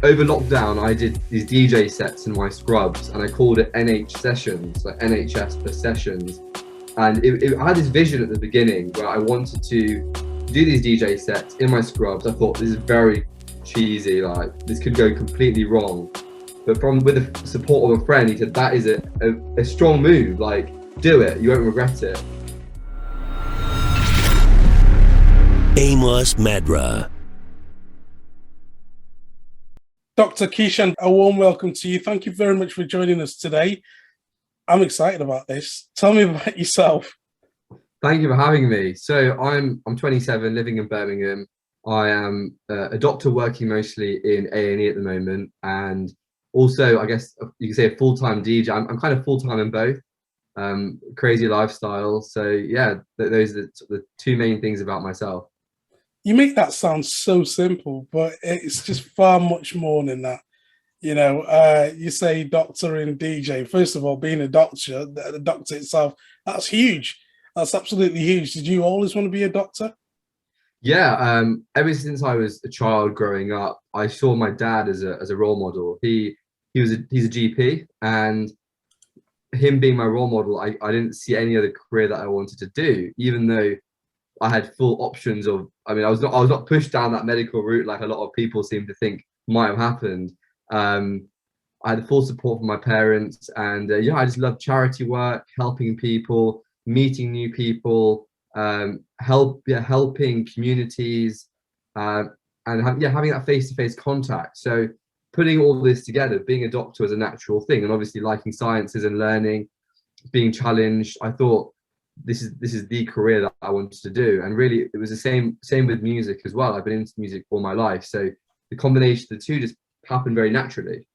over lockdown, I did these DJ sets in my scrubs, and I called it NH sessions, like NHS for sessions. And I had this vision at the beginning where I wanted to do these DJ sets in my scrubs. I thought this is very cheesy, like this could go completely wrong. But with the support of a friend, he said that is a strong move. Like, do it, you won't regret it. Amos Madra. Dr. Keishan, a warm welcome to you. Thank you very much for joining us today. I'm excited about this. Tell me about yourself. Thank you for having me. So I'm 27, living in Birmingham. I am a doctor working mostly in A&E at the moment, and also, I guess you can say a full-time DJ. I'm kind of full-time in both. Crazy lifestyle. So yeah, those are the two main things about myself. You make that sound so simple, but it's just far much more than that. You know, you say doctor and DJ. First of all, being a doctor, the doctor itself, that's huge. That's absolutely huge. Did you always want to be a doctor? Yeah, ever since I was a child growing up, I saw my dad as a role model. He's a GP, and him being my role model, I didn't see any other career that I wanted to do, even though I had full options of, I mean, I was not pushed down that medical route like a lot of people seem to think might have happened. I had the full support from my parents, and yeah, I just love charity work, helping people, meeting new people, helping communities, and having that face-to-face contact. So putting all this together, being a doctor is a natural thing, and obviously liking sciences and learning, being challenged, I thought this is the career that I wanted to do. And really it was the same with music as well. I've been into music all my life, so the combination of the two just happened very naturally.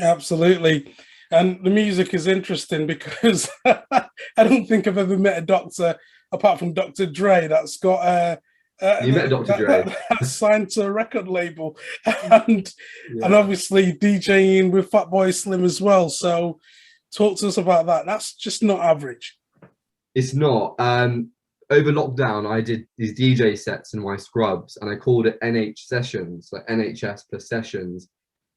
Absolutely. And the music is interesting because I don't think I've ever met a doctor apart from Dr. Dre that's got you met Dr. Dre that's signed to a record label, and obviously DJing with Fatboy Slim as well. So talk to us about that. That's just not average. It's not. Over lockdown, I did these DJ sets in my scrubs, and I called it NH sessions, like NHS per sessions.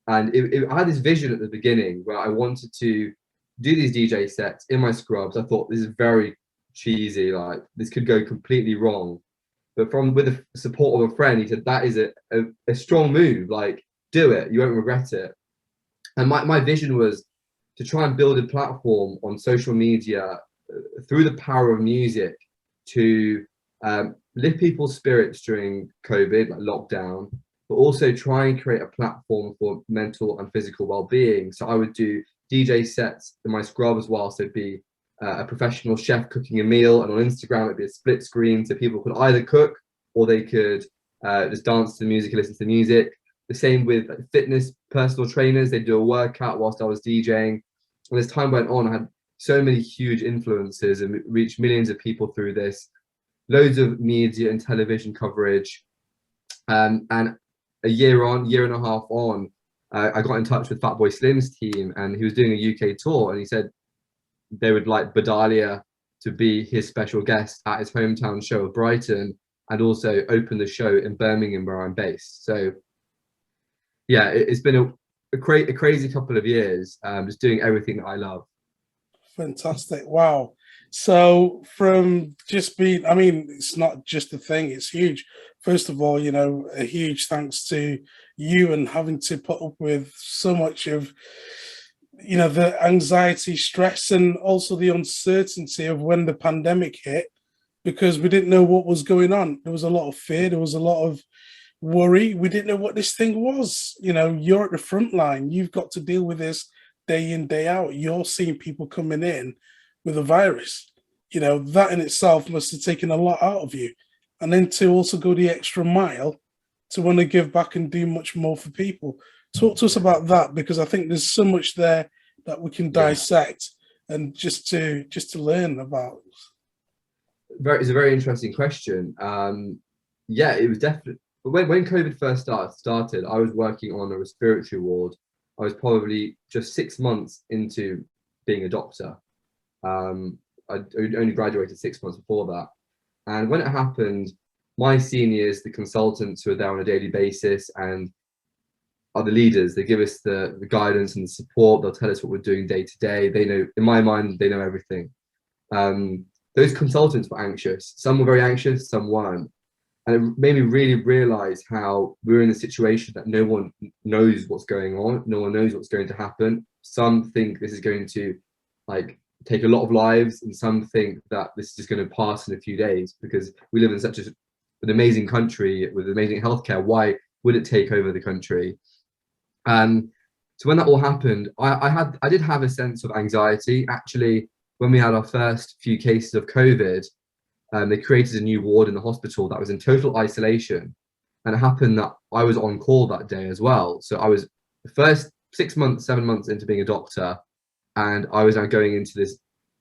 And I had this vision at the beginning where I wanted to do these DJ sets in my scrubs. I thought this is very cheesy, like this could go completely wrong. But with the support of a friend, he said that is a strong move. Like, do it, you won't regret it. And my vision was to try and build a platform on social media through the power of music to lift people's spirits during COVID, like lockdown, but also try and create a platform for mental and physical well-being. So I would do DJ sets in my scrubs whilst there'd be a professional chef cooking a meal, and on Instagram it'd be a split screen so people could either cook or they could just dance to the music and listen to the music. The same with fitness personal trainers, they'd do a workout whilst I was DJing. And as time went on, I had so many huge influences and reached millions of people through this, loads of media and television coverage. And a year and a half on, I got in touch with Fatboy Slim's team, and he was doing a UK tour, and he said they would like Badalia to be his special guest at his hometown show of Brighton, and also open the show in Birmingham where I'm based. So yeah, it's been a crazy couple of years, just doing everything that I love. Fantastic. Wow. So from just being, I mean, it's not just a thing, it's huge. First of all, you know, a huge thanks to you and having to put up with so much of, you know, the anxiety, stress, and also the uncertainty of when the pandemic hit, because we didn't know what was going on. There was a lot of fear. There was a lot of worry. We didn't know what this thing was. You know, you're at the front line. You've got to deal with this day in, day out. You're seeing people coming in with a virus. You know, that in itself must have taken a lot out of you. And then to also go the extra mile to want to give back and do much more for people. Talk to us about that, because I think there's so much there that we can dissect and just to learn about. It's a very interesting question. Yeah, it was definitely, when COVID first started, I was working on a respiratory ward. I was probably just 6 months into being a doctor. I only graduated 6 months before that. And when it happened, my seniors, the consultants who were there on a daily basis, and are the leaders. They give us the guidance and the support. They'll tell us what we're doing day to day. They know, in my mind, they know everything. Those consultants were anxious. Some were very anxious, some weren't. And it made me really realize how we're in a situation that no one knows what's going on. No one knows what's going to happen. Some think this is going to like take a lot of lives, and some think that this is just going to pass in a few days, because we live in such an amazing country with amazing healthcare. Why would it take over the country? So when that all happened, I did have a sense of anxiety. Actually, when we had our first few cases of COVID, they created a new ward in the hospital that was in total isolation. And it happened that I was on call that day as well. So I was the first 6 months, 7 months into being a doctor, and I was now going into this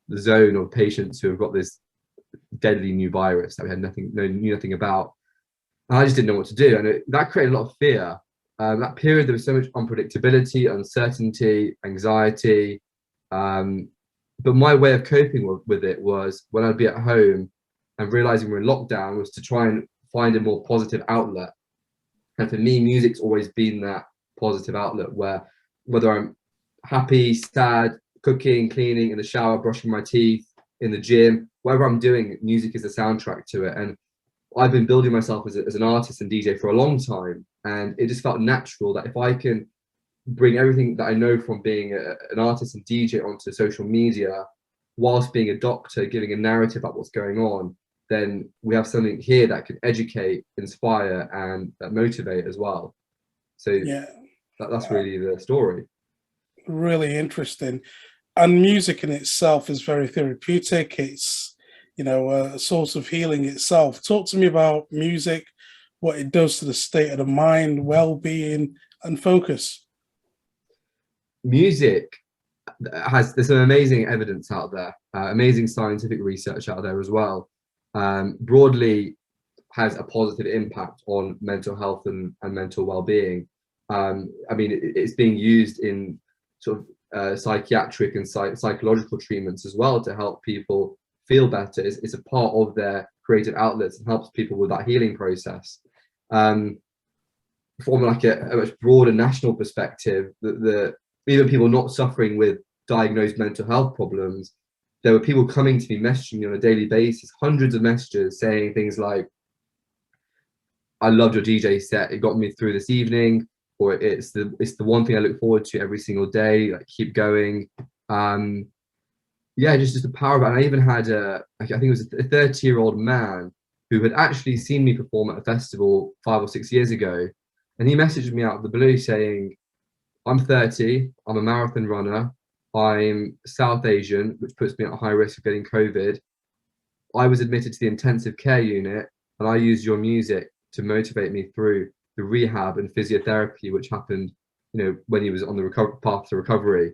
the zone of patients who have got this deadly new virus that we had knew nothing about. And I just didn't know what to do. And that created a lot of fear. That period, there was so much unpredictability, uncertainty, anxiety. But my way of coping with it was, when I'd be at home and realizing we're in lockdown, was to try and find a more positive outlet. And for me, music's always been that positive outlet, where whether I'm happy, sad, cooking, cleaning, in the shower, brushing my teeth, in the gym, whatever I'm doing, music is the soundtrack to it. And I've been building myself as an artist and DJ for a long time, and it just felt natural that if I can bring everything that I know from being an artist and DJ onto social media, whilst being a doctor, giving a narrative about what's going on, then we have something here that can educate, inspire, and motivate as well. So yeah, that's really the story. Really interesting. And music in itself is very therapeutic. It's, you know, a source of healing itself. Talk to me about music, what it does to the state of the mind, well-being, and focus. Music there's some amazing evidence out there, amazing scientific research out there as well. Broadly has a positive impact on mental health and mental well-being. I mean, it's being used in sort of psychiatric and psychological treatments as well to help people feel better. It's a part of their creative outlets and helps people with that healing process. From like a much broader national perspective, even people not suffering with diagnosed mental health problems, there were people coming to me, messaging me on a daily basis, hundreds of messages saying things like, I loved your DJ set, it got me through this evening, or it's the one thing I look forward to every single day, like keep going. Yeah, just the power of it. And I even had I think it was a 30-year-old man who had actually seen me perform at a festival 5 or 6 years ago, and he messaged me out of the blue saying, I'm 30, I'm a marathon runner, I'm South Asian, which puts me at a high risk of getting COVID. I was admitted to the intensive care unit, and I used your music to motivate me through the rehab and physiotherapy, which happened, you know, when he was on the path to recovery.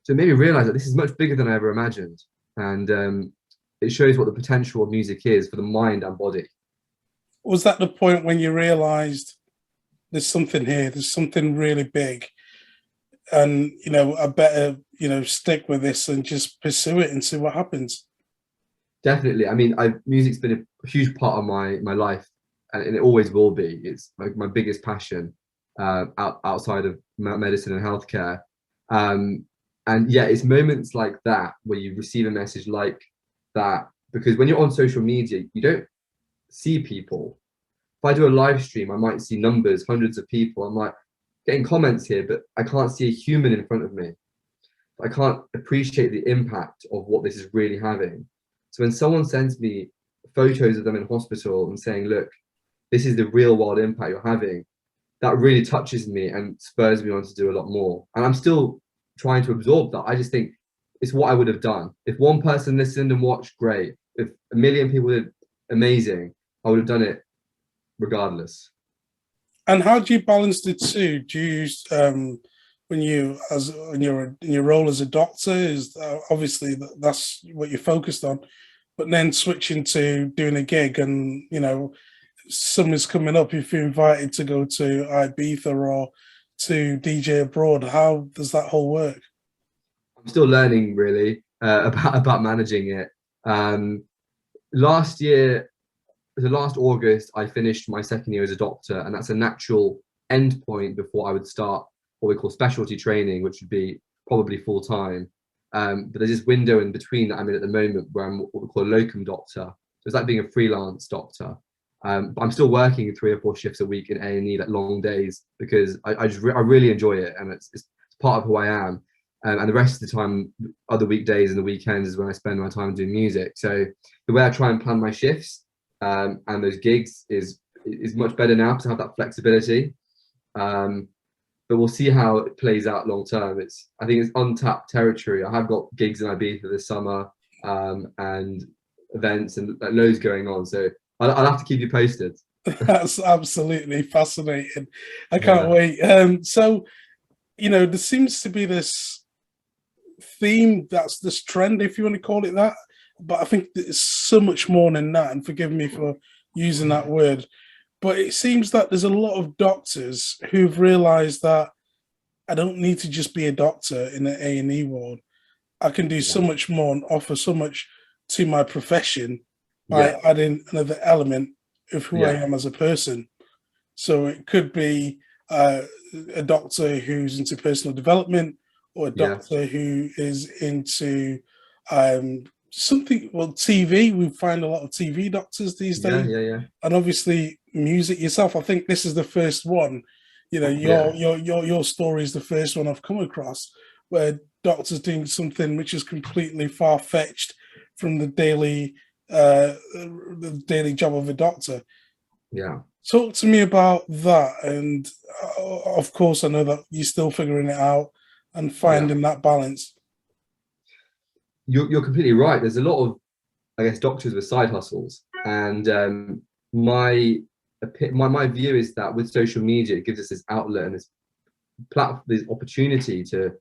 So it made me realize that this is much bigger than I ever imagined. And it shows what the potential of music is for the mind and body. Was that the point when you realized there's something here, there's something really big, and, you know, I better, you know, stick with this and just pursue it and see what happens? Definitely. I mean, music's been a huge part of my life, and it always will be. It's like my biggest passion outside of medicine and healthcare. And yeah, it's moments like that where you receive a message like that, because when you're on social media, you don't see people. If I do a live stream, I might see numbers, hundreds of people. I'm like getting comments here, but I can't see a human in front of me. I can't appreciate the impact of what this is really having. So when someone sends me photos of them in hospital and saying, look, this is the real world impact you're having, that really touches me and spurs me on to do a lot more. And I'm still trying to absorb that. I just think it's what I would have done. If one person listened and watched, great. If a million people did, amazing. I would have done it regardless. And how do you balance the two? Do you use, when you, as in your role as a doctor, is obviously that's what you're focused on, but then switching to doing a gig, and, you know, summer's coming up, if you're invited to go to Ibiza or to DJ abroad, how does that whole work? I'm still learning really about managing it. Last year, last August, I finished my second year as a doctor, and that's a natural end point before I would start what we call specialty training, which would be probably full time. But there's this window in between that I'm in at the moment where I'm what we call a locum doctor. So it's like being a freelance doctor. But I'm still working 3 or 4 shifts a week in A&E, like long days, because I really enjoy it, and it's part of who I am. And the rest of the time, other weekdays and the weekends is when I spend my time doing music. So the way I try and plan my shifts and those gigs is much better now because I have that flexibility. But we'll see how it plays out long term. I think it's untapped territory. I have got gigs in Ibiza this summer and events and loads going on. So I'll have to keep you posted. That's absolutely fascinating. I can't Yeah. wait. So, there seems to be this theme, that's this trend, if you want to call it that. But I think it's so much more than that. And forgive me for using that word. But it seems that there's a lot of doctors who've realized that I don't need to just be a doctor in an A&E ward. I can do so much more and offer so much to my profession by adding another element of who I am as a person. So it could be a doctor who's into personal development, or a doctor who is into something, well, TV. We find a lot of TV doctors these days. And obviously music yourself. I think this is the first one. Your story is the first one I've come across where doctors doing something which is completely far-fetched from the daily job of a doctor. Talk to me about that. And of course, I know that you're still figuring it out and finding that balance. You're completely right. There's a lot of, I guess, doctors with side hustles, and my view is that with social media, it gives us this outlet and this platform, this opportunity to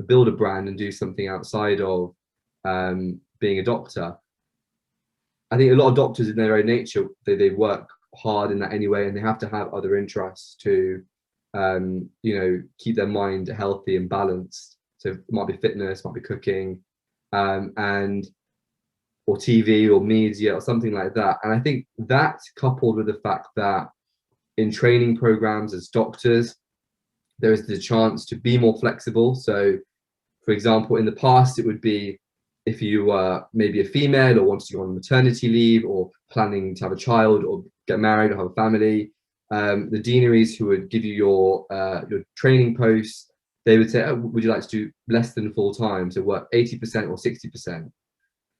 build a brand and do something outside of being a doctor. I think a lot of doctors in their own nature, they work hard in that anyway, and they have to have other interests to keep their mind healthy and balanced. So it might be fitness, might be cooking, or TV or media or something like that. And I think that, coupled with the fact that in training programs as doctors, there is the chance to be more flexible. So for example, in the past, it would be if you were maybe a female or wanted to go on maternity leave or planning to have a child or get married or have a family, the deaneries who would give you your training posts, they would say, oh, would you like to do less than full time, so work 80% or 60%?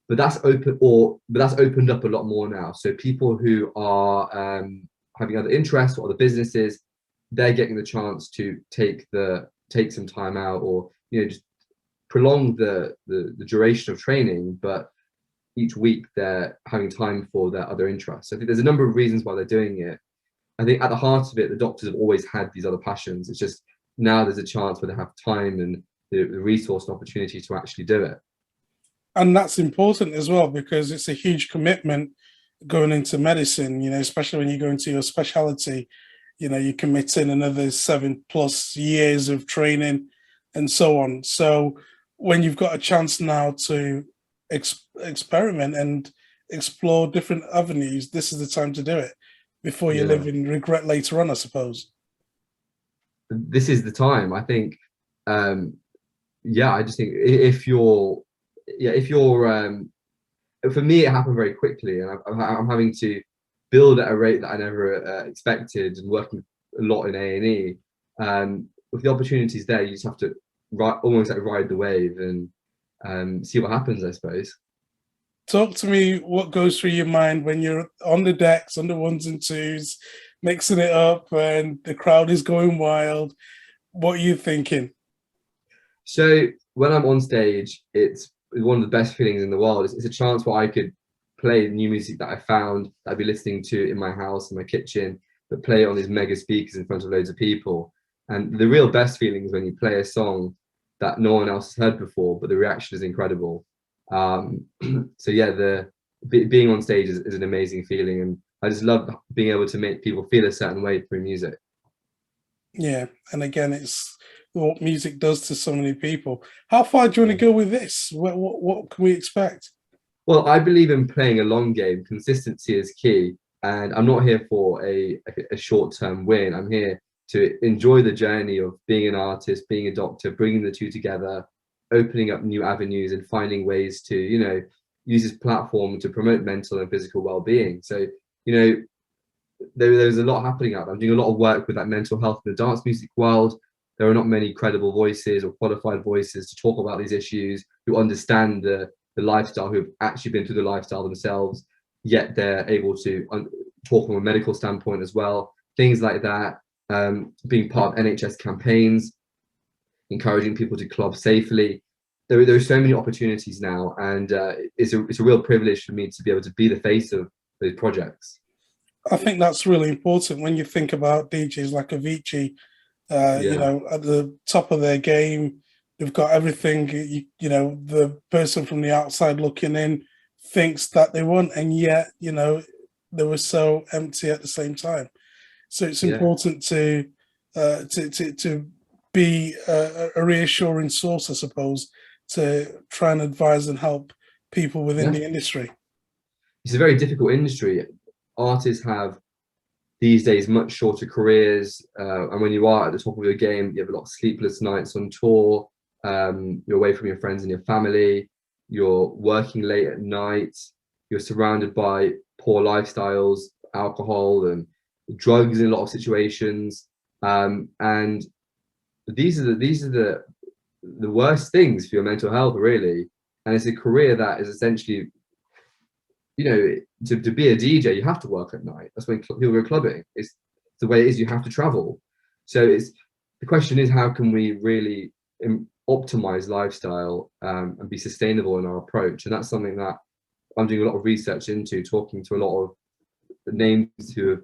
But that's opened up a lot more now. So people who are having other interests or other businesses, they're getting the chance to take some time out, or just prolong the duration of training, but each week they're having time for their other interests. So I think there's a number of reasons why they're doing it. I think at the heart of it, the doctors have always had these other passions. It's just now there's a chance where they have time and the resource and opportunity to actually do it. And that's important as well, because it's a huge commitment going into medicine, especially when you go into your specialty. You commit in another 7+ years of training and so on. So when you've got a chance now to experiment and explore different avenues, this is the time to do it before you live in regret later on, I suppose. This is the time, I think. I just think if you're for me, it happened very quickly, and I'm having to build at a rate that I never expected, and working a lot in A&E. With the opportunities there, you just have to almost like ride the wave and see what happens, I suppose. Talk to me, what goes through your mind when you're on the decks, on the ones and twos, mixing it up and the crowd is going wild? What are you thinking? So when I'm on stage, it's one of the best feelings in the world. It's a chance where I could play new music that I found, that I'd be listening to in my house, in my kitchen, but play it on these mega speakers in front of loads of people. And the real best feeling is when you play a song that no one else has heard before, but the reaction is incredible. So yeah, being on stage is an amazing feeling, and I just love being able to make people feel a certain way through music. Yeah, and again, it's what music does to so many people. How far do you want to go with this? What can we expect? Well, I believe in playing a long game. Consistency is key, and I'm not here for a short-term win. I'm here to enjoy the journey of being an artist, being a doctor, bringing the two together, opening up new avenues and finding ways to, you know, use this platform to promote mental and physical well-being. So, you know, there's a lot happening out there. I'm doing a lot of work with that mental health in the dance music world. There are not many credible voices or qualified voices to talk about these issues, who understand the lifestyle, who have actually been through the lifestyle themselves, yet they're able to talk from a medical standpoint as well. Things like that, being part of NHS campaigns, encouraging people to club safely. There are so many opportunities now, and it's a real privilege for me to be able to be the face of those projects. I think that's really important when you think about DJs like Avicii, you know, at the top of their game. They've got everything, you know, the person from the outside looking in thinks that they want, and yet, you know, they were so empty at the same time. So it's important to be a reassuring source, I suppose, to try and advise and help people within the industry. It's a very difficult industry. Artists have these days much shorter careers, and when you are at the top of your game, you have a lot of sleepless nights on tour. You're away from your friends and your family. You're working late at night. You're surrounded by poor lifestyles, alcohol and drugs in a lot of situations, and these are the worst things for your mental health, really. And it's a career that is essentially, you know, to be a DJ, you have to work at night. That's when people go clubbing. It's the way it is. You have to travel. So it's the question is, how can we really optimize lifestyle and be sustainable in our approach? And that's something that I'm doing a lot of research into, talking to a lot of names who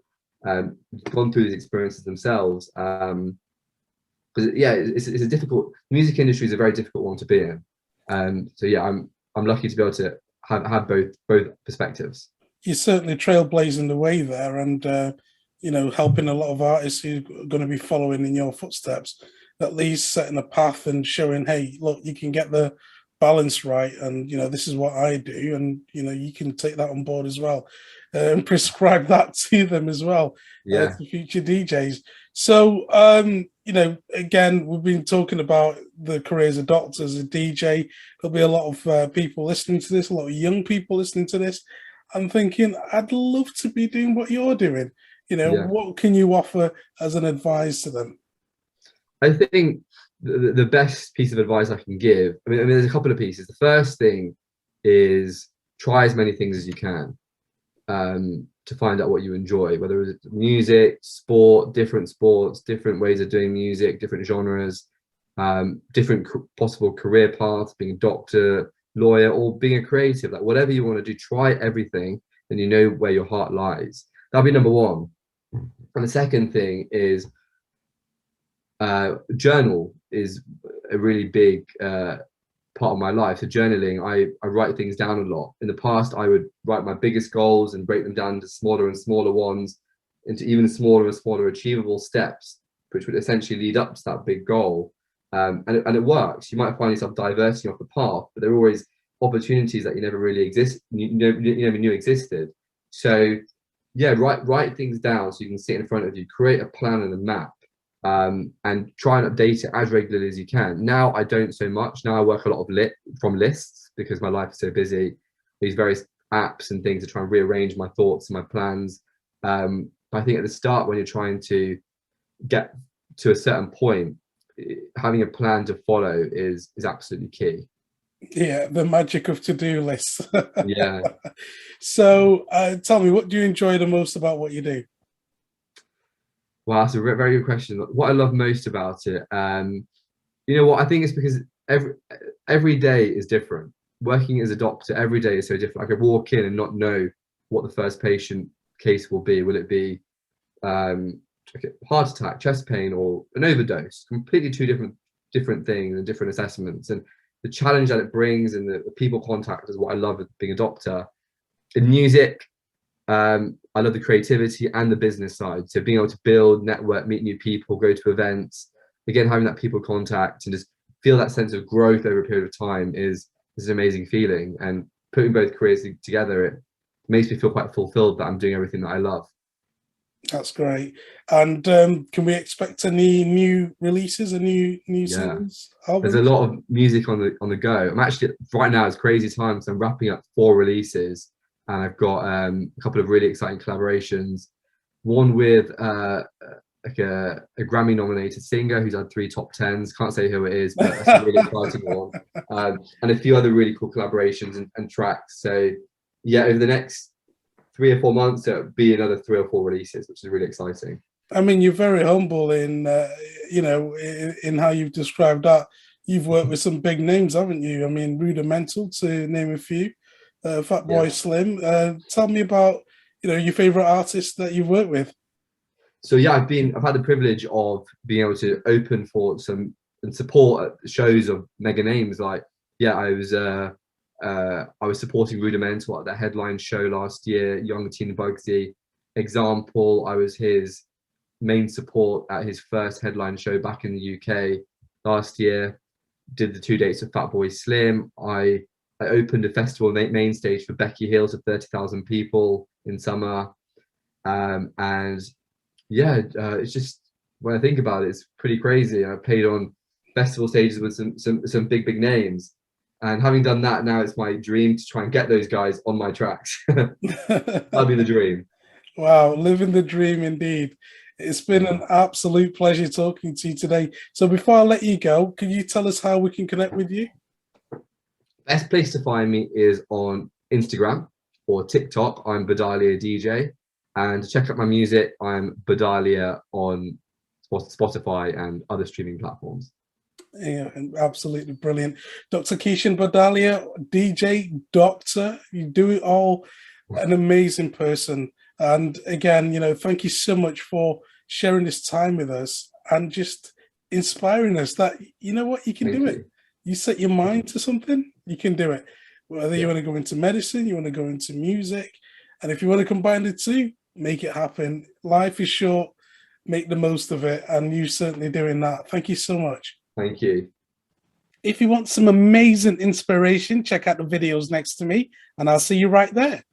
have gone through these experiences themselves. Because it's a difficult, music industry is a very difficult one to be in. So yeah, I'm lucky to be able to have both perspectives. You're certainly trailblazing the way there, and you know, helping a lot of artists who are going to be following in your footsteps, at least setting a path and showing, hey, look, you can get the balance right, and you know, this is what I do, and you know, you can take that on board as well, and prescribe that to them as well, to future DJs. So you know, again, we've been talking about the careers of doctors, a DJ. There'll be a lot of people listening to this, a lot of young people listening to this. I'm thinking, I'd love to be doing what you're doing. You know, what can you offer as an advice to them? I think the best piece of advice I can give, I mean, there's a couple of pieces. The first thing is try as many things as you can to find out what you enjoy, whether it's music, sport, different ways of doing music, different genres, different possible career paths, being a doctor, lawyer, or being a creative. Like whatever you want to do, try everything, and you know where your heart lies. That'll be number one. And the second thing is journal is a really big part of my life. So journaling, I write things down a lot. In the past, I would write my biggest goals and break them down into smaller and smaller ones, into even smaller and smaller achievable steps, which would essentially lead up to that big goal. And it works. You might find yourself diverting off the path, but there are always opportunities that you never really never knew existed. So yeah, write things down so you can see it in front of you, create a plan and a map. And try and update it as regularly as you can. Now I don't so much. Now I work a lot of from lists because my life is so busy. These various apps and things to try and rearrange my thoughts and my plans. But I think at the start, when you're trying to get to a certain point, having a plan to follow is absolutely key. Yeah, the magic of to-do lists. Yeah. So tell me, what do you enjoy the most about what you do? Well, that's a very good question. What I love most about it, you know what, I think it's because every day is different. Working as a doctor, every day is so different. I could walk in and not know what the first patient case will be. Will it be heart attack, chest pain, or an overdose? Completely two different things and different assessments. And the challenge that it brings and the people contact is what I love with being a doctor. In music, I love the creativity and the business side. So being able to build, network, meet new people, go to events, again, having that people contact and just feel that sense of growth over a period of time is an amazing feeling. And putting both careers together, it makes me feel quite fulfilled that I'm doing everything that I love. That's great. And can we expect any new releases, a new Yeah. singles, There's a albums? lot of music on the go. I'm actually right now, it's crazy times. I'm wrapping up 4 releases, and I've got a couple of really exciting collaborations. One with like a Grammy nominated singer who's had 3 top tens. Can't say who it is, but that's a really exciting one. And a few other really cool collaborations and tracks. So yeah, over the next 3 or 4 months, there'll be another 3 or 4 releases, which is really exciting. I mean, you're very humble in, in how you've described that. You've worked with some big names, haven't you? I mean, Rudimental, to name a few, Yeah. Fatboy Slim. Tell me about, your favorite artists that you've worked with. So yeah, I've had the privilege of being able to open for some and support at shows of mega names. Like, yeah, I was supporting Rudimental at the headline show last year. Young Teen Bugsy, example, I was his main support at his first headline show back in the UK last year. Did the 2 dates of Fatboy Slim. I opened a festival main stage for Becky Hill to 30,000 people in summer. And yeah, it's just, when I think about it, it's pretty crazy. I played on festival stages with some big names, and having done that, now it's my dream to try and get those guys on my tracks. That'd be the dream. Wow, living the dream indeed. It's been Yeah. an absolute pleasure talking to you today. So before I let you go, can you tell us how we can connect with you? Best place to find me is on Instagram or TikTok. I'm Badalia DJ, and to check out my music, I'm Badalia on Spotify and other streaming platforms. Yeah, absolutely brilliant. Dr. Keishan Badalia, DJ, doctor, you do it all. An amazing person. And again, thank you so much for sharing this time with us and just inspiring us that, you know what, you can Thank do it. you. You set your mind to something, you can do it. Whether you Yeah. want to go into medicine, you want to go into music, and if you want to combine the two, make it happen. Life is short, make the most of it, and you certainly doing that. Thank you so much. Thank you. If you want some amazing inspiration, check out the videos next to me, and I'll see you right there.